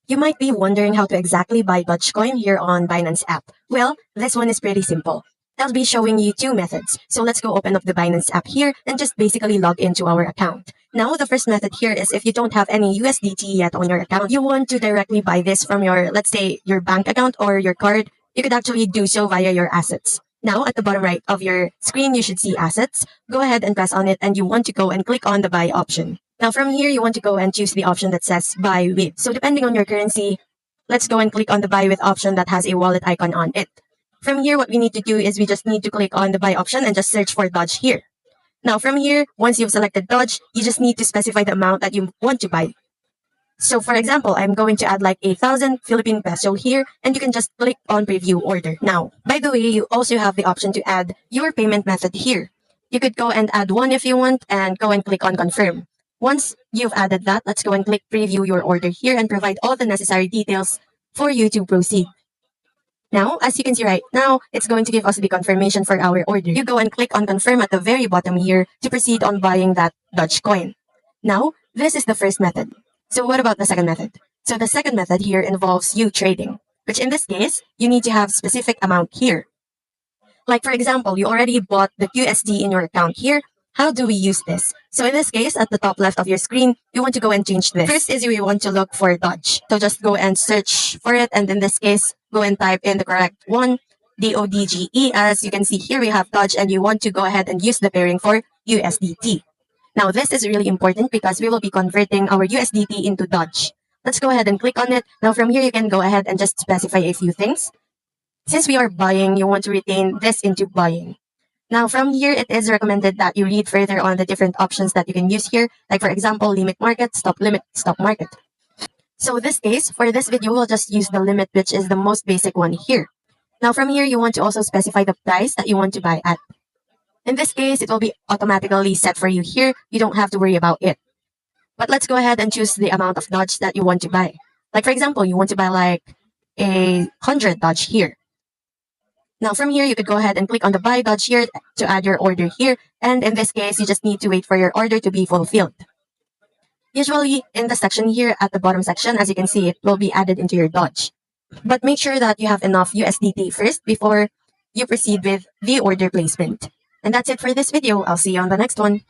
You might be wondering how to exactly buy Dogecoin here on Binance app. Well, this one is pretty simple. I'll be showing you two methods. So let's go open up the Binance app here and just basically log into our account. Now, the first method here is if you don't have any USDT yet on your account, you want to directly buy this from your, let's say, your bank account or your card, you could actually do so via your assets. Now, at the bottom right of your screen, you should see assets. Go ahead and press on it and you want to go and click on the buy option. Now, from here, you want to go and choose the option that says buy with. So depending on your currency, let's go and click on the buy with option that has a wallet icon on it. From here, what we need to do is we just need to click on the buy option and just search for Dodge here. Now, from here, once you've selected Dodge, you just need to specify the amount that you want to buy. So for example, I'm going to add like 1,000 Philippine peso here and you can just click on preview order. Now, by the way, you also have the option to add your payment method here. You could go and add one if you want and go and click on confirm. Once you've added that, let's go and click preview your order here and provide all the necessary details for you to proceed. Now, as you can see right now, it's going to give us the confirmation for our order. You go and click on confirm at the very bottom here to proceed on buying that Dogecoin. Now, this is the first method. So what about the second method? So the second method here involves you trading, which in this case, you need to have specific amount here. Like for example, you already bought the USD in your account here. How do we use this? So in this case, at the top left of your screen, you want to go and change this. First is we want to look for Dodge. So just go and search for it. And in this case, go and type in the correct one, DODGE. As you can see here, we have Dodge and you want to go ahead and use the pairing for USDT. Now, this is really important because we will be converting our USDT into Dodge. Let's go ahead and click on it. Now, from here, you can go ahead and just specify a few things. Since we are buying, you want to retain this into buying. Now, from here, it is recommended that you read further on the different options that you can use here. Like, for example, limit market, stop limit, stop market. So in this case, for this video, we'll just use the limit, which is the most basic one here. Now, from here, you want to also specify the price that you want to buy at. In this case, it will be automatically set for you here. You don't have to worry about it. But let's go ahead and choose the amount of Dodge that you want to buy. Like, for example, you want to buy like 100 Dodge here. Now, from here, you could go ahead and click on the buy Dodge here to add your order here. And in this case, you just need to wait for your order to be fulfilled. Usually, in the section here at the bottom section, as you can see, it will be added into your Dodge. But make sure that you have enough USDT first before you proceed with the order placement. And that's it for this video. I'll see you on the next one.